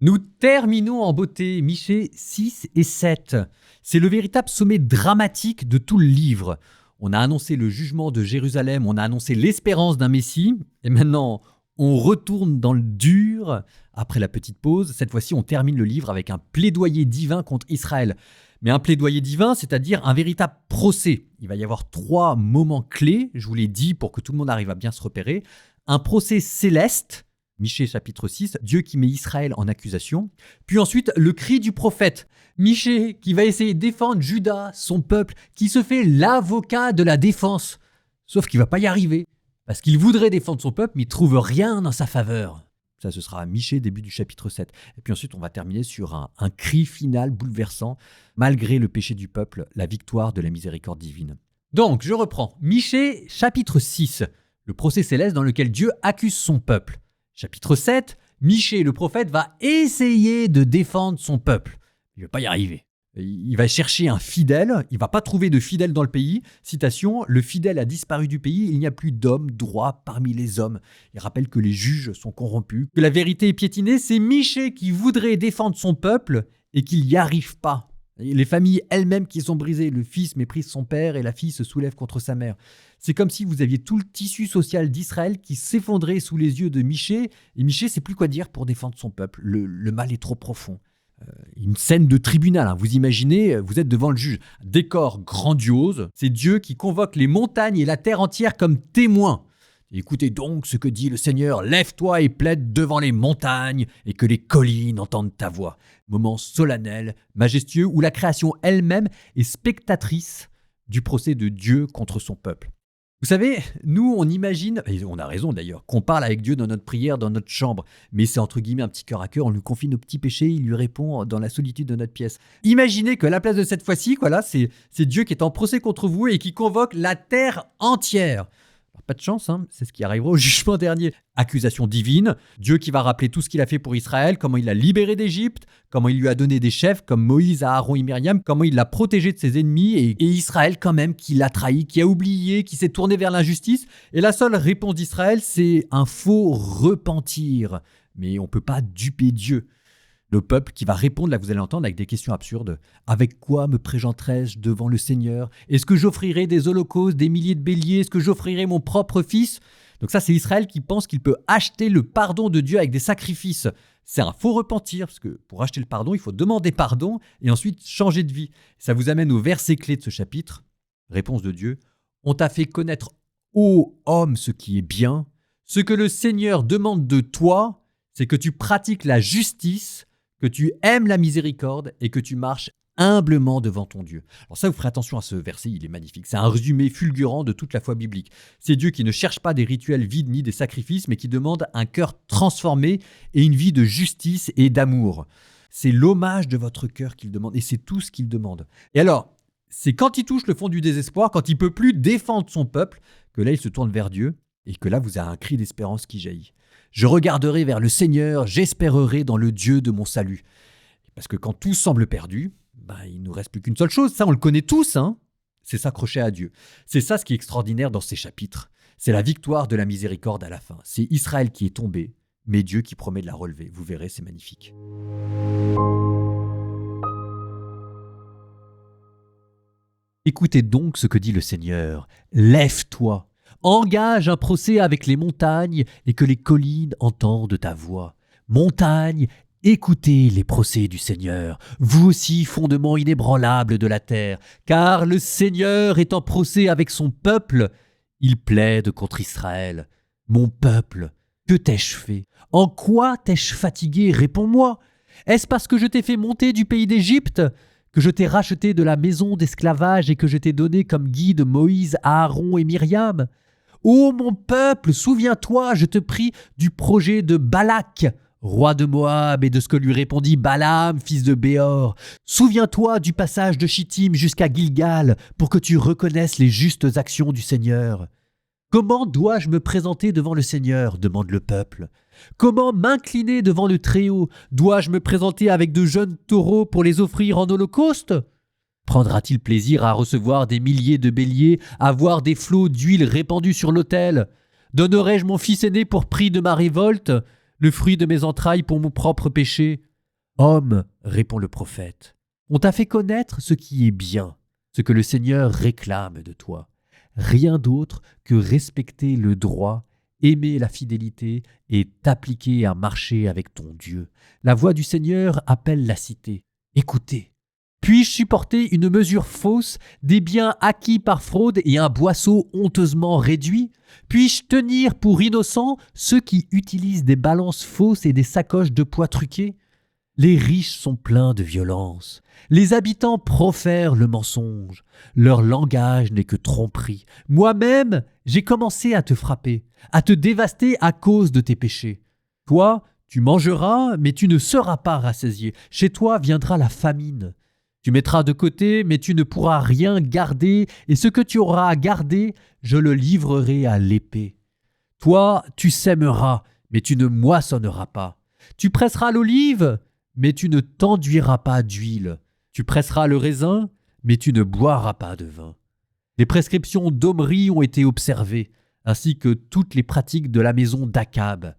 Nous terminons en beauté, Michée 6 et 7. C'est le véritable sommet dramatique de tout le livre. On a annoncé le jugement de Jérusalem, on a annoncé l'espérance d'un Messie, et maintenant on retourne dans le dur. Après la petite pause, cette fois-ci on termine le livre avec un plaidoyer divin contre Israël. Mais un plaidoyer divin, c'est-à-dire un véritable procès. Il va y avoir 3 moments clés, je vous l'ai dit pour que tout le monde arrive à bien se repérer. Un procès céleste, Michée chapitre 6, Dieu qui met Israël en accusation. Puis ensuite, le cri du prophète. Michée qui va essayer de défendre Juda, son peuple, qui se fait l'avocat de la défense. Sauf qu'il ne va pas y arriver. Parce qu'il voudrait défendre son peuple, mais il ne trouve rien en sa faveur. Ça, ce sera Michée, début du chapitre 7. Et puis ensuite, on va terminer sur un cri final bouleversant. Malgré le péché du peuple, la victoire de la miséricorde divine. Donc, je reprends. Michée, chapitre 6. Le procès céleste dans lequel Dieu accuse son peuple. Chapitre 7, Michée, le prophète, va essayer de défendre son peuple. Il ne va pas y arriver. Il va chercher un fidèle, il ne va pas trouver de fidèle dans le pays. Citation, le fidèle a disparu du pays, il n'y a plus d'homme droit parmi les hommes. Il rappelle que les juges sont corrompus, que la vérité est piétinée. C'est Michée qui voudrait défendre son peuple et qu'il n'y arrive pas. Les familles elles-mêmes qui sont brisées, le fils méprise son père et la fille se soulève contre sa mère. C'est comme si vous aviez tout le tissu social d'Israël qui s'effondrait sous les yeux de Michée, et Michée ne sait plus quoi dire pour défendre son peuple. Le mal est trop profond. Une scène de tribunal, vous imaginez, vous êtes devant le juge. Décor grandiose, c'est Dieu qui convoque les montagnes et la terre entière comme témoins. Écoutez donc ce que dit le Seigneur, lève-toi et plaide devant les montagnes et que les collines entendent ta voix. Moment solennel, majestueux, où la création elle-même est spectatrice du procès de Dieu contre son peuple. Vous savez, nous on imagine, et on a raison d'ailleurs, qu'on parle avec Dieu dans notre prière, dans notre chambre, mais c'est entre guillemets un petit cœur à cœur, on lui confie nos petits péchés, il lui répond dans la solitude de notre pièce. Imaginez que la place de cette fois-ci, c'est Dieu qui est en procès contre vous et qui convoque la terre entière. Pas de chance, c'est ce qui arrivera au jugement dernier. Accusation divine, Dieu qui va rappeler tout ce qu'il a fait pour Israël, comment il l'a libéré d'Égypte, comment il lui a donné des chefs comme Moïse, Aaron et Myriam, comment il l'a protégé de ses ennemis, et Israël quand même qui l'a trahi, qui a oublié, qui s'est tourné vers l'injustice. Et la seule réponse d'Israël, c'est un faux repentir. Mais on ne peut pas duper Dieu. Le peuple qui va répondre, là vous allez entendre, avec des questions absurdes. Avec quoi me présenterai-je devant le Seigneur ? Est-ce que j'offrirai des holocaustes, des milliers de béliers ? Est-ce que j'offrirai mon propre fils ? Donc ça, c'est Israël qui pense qu'il peut acheter le pardon de Dieu avec des sacrifices. C'est un faux repentir, parce que pour acheter le pardon, il faut demander pardon et ensuite changer de vie. Ça vous amène au verset clé de ce chapitre. Réponse de Dieu. On t'a fait connaître, ô homme, ce qui est bien. Ce que le Seigneur demande de toi, c'est que tu pratiques la justice, que tu aimes la miséricorde et que tu marches humblement devant ton Dieu. Alors ça, vous ferez attention à ce verset, il est magnifique. C'est un résumé fulgurant de toute la foi biblique. C'est Dieu qui ne cherche pas des rituels vides ni des sacrifices, mais qui demande un cœur transformé et une vie de justice et d'amour. C'est l'hommage de votre cœur qu'il demande et c'est tout ce qu'il demande. Et alors, c'est quand il touche le fond du désespoir, quand il ne peut plus défendre son peuple, que là, il se tourne vers Dieu et que là, vous avez un cri d'espérance qui jaillit. Je regarderai vers le Seigneur, j'espérerai dans le Dieu de mon salut. Parce que quand tout semble perdu, il ne nous reste plus qu'une seule chose, ça on le connaît tous, c'est s'accrocher à Dieu. C'est ça ce qui est extraordinaire dans ces chapitres. C'est la victoire de la miséricorde à la fin. C'est Israël qui est tombé, mais Dieu qui promet de la relever. Vous verrez, c'est magnifique. Écoutez donc ce que dit le Seigneur. Lève-toi. Engage un procès avec les montagnes et que les collines entendent ta voix. Montagnes, écoutez les procès du Seigneur, vous aussi fondements inébranlables de la terre, car le Seigneur est en procès avec son peuple. Il plaide contre Israël. Mon peuple, que t'ai-je fait ? En quoi t'ai-je fatigué ? Réponds-moi. Est-ce parce que je t'ai fait monter du pays d'Égypte ? Que je t'ai racheté de la maison d'esclavage et que je t'ai donné comme guide Moïse, Aaron et Myriam ? Ô mon peuple, souviens-toi, je te prie, du projet de Balak, roi de Moab, et de ce que lui répondit Balaam, fils de Béor. Souviens-toi du passage de Chittim jusqu'à Gilgal, pour que tu reconnaisses les justes actions du Seigneur. Comment dois-je me présenter devant le Seigneur ? Demande le peuple. Comment m'incliner devant le Très-Haut ? Dois-je me présenter avec de jeunes taureaux pour les offrir en holocauste ? Prendra-t-il plaisir à recevoir des milliers de béliers, à voir des flots d'huile répandus sur l'autel ? Donnerai-je mon fils aîné pour prix de ma révolte, le fruit de mes entrailles pour mon propre péché ? Homme, répond le prophète, on t'a fait connaître ce qui est bien, ce que le Seigneur réclame de toi. Rien d'autre que respecter le droit, aimer la fidélité et t'appliquer à marcher avec ton Dieu. La voix du Seigneur appelle la cité. Écoutez. Puis-je supporter une mesure fausse, des biens acquis par fraude et un boisseau honteusement réduit? Puis-je tenir pour innocents ceux qui utilisent des balances fausses et des sacoches de poids truquées? Les riches sont pleins de violence. Les habitants profèrent le mensonge. Leur langage n'est que tromperie. Moi-même, j'ai commencé à te frapper, à te dévaster à cause de tes péchés. Toi, tu mangeras, mais tu ne seras pas rassasié. Chez toi viendra la famine. Tu mettras de côté, mais tu ne pourras rien garder, et ce que tu auras gardé, je le livrerai à l'épée. Toi, tu sèmeras, mais tu ne moissonneras pas. Tu presseras l'olive, mais tu ne t'enduiras pas d'huile. Tu presseras le raisin, mais tu ne boiras pas de vin. Les prescriptions d'Omri ont été observées, ainsi que toutes les pratiques de la maison d'Akab.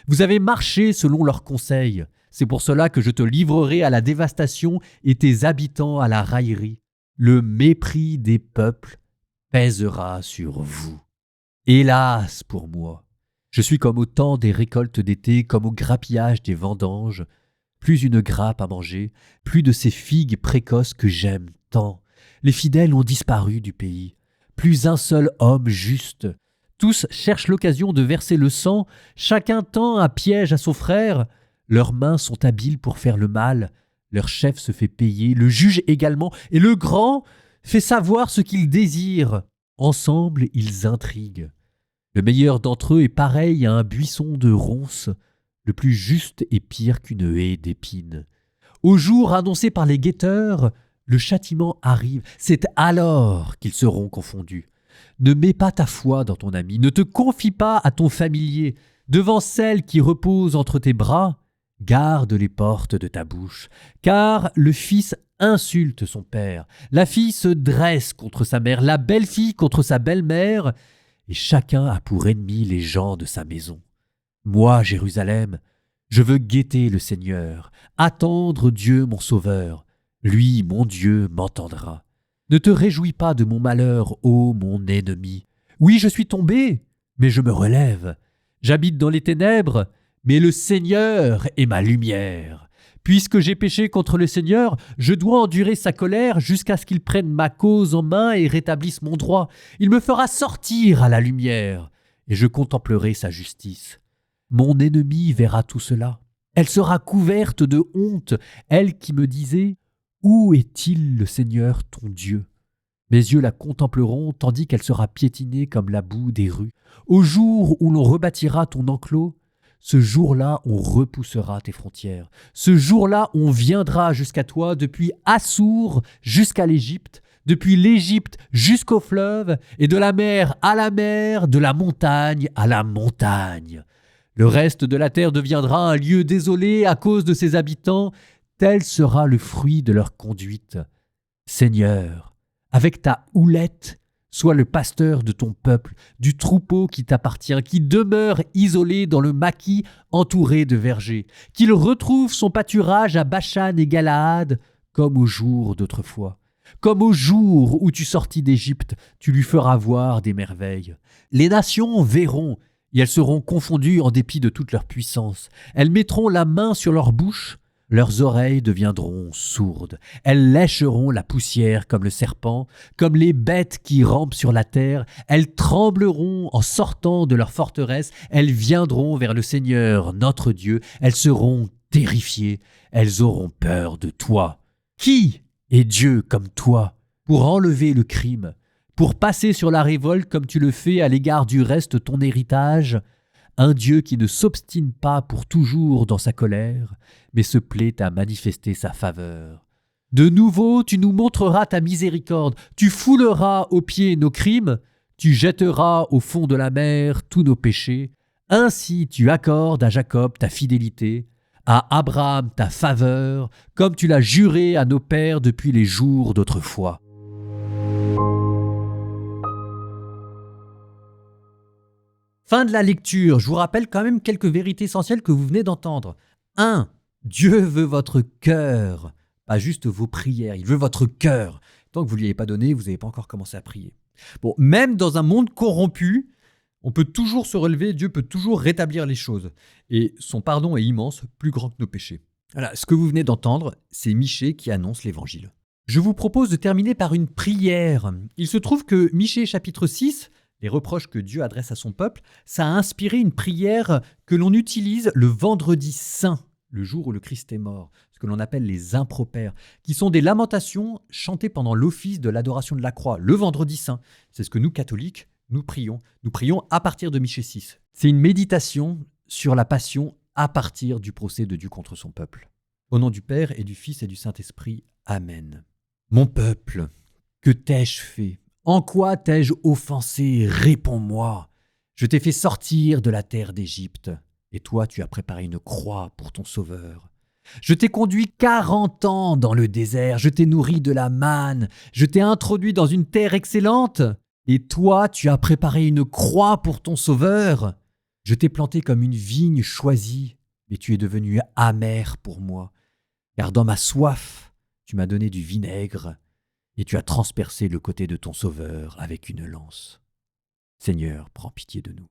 Vous avez marché selon leurs conseils. C'est pour cela que je te livrerai à la dévastation et tes habitants à la raillerie. Le mépris des peuples pèsera sur vous. Hélas pour moi! Je suis comme au temps des récoltes d'été, comme au grappillage des vendanges. Plus une grappe à manger, plus de ces figues précoces que j'aime tant. Les fidèles ont disparu du pays. Plus un seul homme juste. Tous cherchent l'occasion de verser le sang, chacun tend un piège à son frère. Leurs mains sont habiles pour faire le mal. Leur chef se fait payer, le juge également, et le grand fait savoir ce qu'il désire. Ensemble, ils intriguent. Le meilleur d'entre eux est pareil à un buisson de ronces. Le plus juste est pire qu'une haie d'épines. Au jour annoncé par les guetteurs, le châtiment arrive. C'est alors qu'ils seront confondus. Ne mets pas ta foi dans ton ami, ne te confie pas à ton familier. Devant celle qui repose entre tes bras, garde les portes de ta bouche, car le fils insulte son père, la fille se dresse contre sa mère, la belle-fille contre sa belle-mère, et chacun a pour ennemi les gens de sa maison. Moi, Jérusalem, je veux guetter le Seigneur, attendre Dieu mon Sauveur. Lui, mon Dieu, m'entendra. Ne te réjouis pas de mon malheur, ô mon ennemi. Oui, je suis tombé, mais je me relève. J'habite dans les ténèbres, mais le Seigneur est ma lumière. Puisque j'ai péché contre le Seigneur, je dois endurer sa colère jusqu'à ce qu'il prenne ma cause en main et rétablisse mon droit. Il me fera sortir à la lumière, et je contemplerai sa justice. Mon ennemi verra tout cela. Elle sera couverte de honte, elle qui me disait « Où est-il le Seigneur ton Dieu ?» Mes yeux la contempleront tandis qu'elle sera piétinée comme la boue des rues. Au jour où l'on rebâtira ton enclos, ce jour-là on repoussera tes frontières. Ce jour-là on viendra jusqu'à toi depuis Assour jusqu'à l'Égypte, depuis l'Égypte jusqu'au fleuve, et de la mer à la mer, de la montagne à la montagne. Le reste de la terre deviendra un lieu désolé à cause de ses habitants, tel sera le fruit de leur conduite. Seigneur, avec ta houlette, sois le pasteur de ton peuple, du troupeau qui t'appartient, qui demeure isolé dans le maquis entouré de vergers, qu'il retrouve son pâturage à Bashan et Galaad, comme au jour d'autrefois. Comme au jour où tu sortis d'Égypte, tu lui feras voir des merveilles. Les nations verront, et elles seront confondues en dépit de toute leur puissance. Elles mettront la main sur leur bouche, leurs oreilles deviendront sourdes. Elles lécheront la poussière comme le serpent, comme les bêtes qui rampent sur la terre. Elles trembleront en sortant de leur forteresse. Elles viendront vers le Seigneur, notre Dieu. Elles seront terrifiées. Elles auront peur de toi. Qui est Dieu comme toi pour enlever le crime, pour passer sur la révolte comme tu le fais à l'égard du reste de ton héritage, un Dieu qui ne s'obstine pas pour toujours dans sa colère, mais se plaît à manifester sa faveur. De nouveau, tu nous montreras ta miséricorde, tu fouleras aux pieds nos crimes, tu jetteras au fond de la mer tous nos péchés. Ainsi tu accordes à Jacob ta fidélité, à Abraham ta faveur, comme tu l'as juré à nos pères depuis les jours d'autrefois. Fin de la lecture. Je vous rappelle quand même quelques vérités essentielles que vous venez d'entendre. 1. Dieu veut votre cœur, pas juste vos prières, il veut votre cœur. Tant que vous ne lui avez pas donné, vous n'avez pas encore commencé à prier. Bon, même dans un monde corrompu, on peut toujours se relever, Dieu peut toujours rétablir les choses. Et son pardon est immense, plus grand que nos péchés. Voilà, ce que vous venez d'entendre, c'est Michée qui annonce l'évangile. Je vous propose de terminer par une prière. Il se trouve que Michée chapitre 6, les reproches que Dieu adresse à son peuple, ça a inspiré une prière que l'on utilise le vendredi saint, le jour où le Christ est mort, ce que l'on appelle les impropères, qui sont des lamentations chantées pendant l'office de l'adoration de la croix, le vendredi saint. C'est ce que nous, catholiques, nous prions. Nous prions à partir de Michée 6. C'est une méditation sur la passion à partir du procès de Dieu contre son peuple. Au nom du Père et du Fils et du Saint-Esprit. Amen. Mon peuple, que t'ai-je fait? En quoi t'ai-je offensé? Réponds-moi. Je t'ai fait sortir de la terre d'Égypte, et toi tu as préparé une croix pour ton sauveur. Je t'ai conduit 40 ans dans le désert, je t'ai nourri de la manne, je t'ai introduit dans une terre excellente, et toi tu as préparé une croix pour ton sauveur. Je t'ai planté comme une vigne choisie, mais tu es devenu amer pour moi, car dans ma soif, tu m'as donné du vinaigre, et tu as transpercé le côté de ton sauveur avec une lance. Seigneur, prends pitié de nous.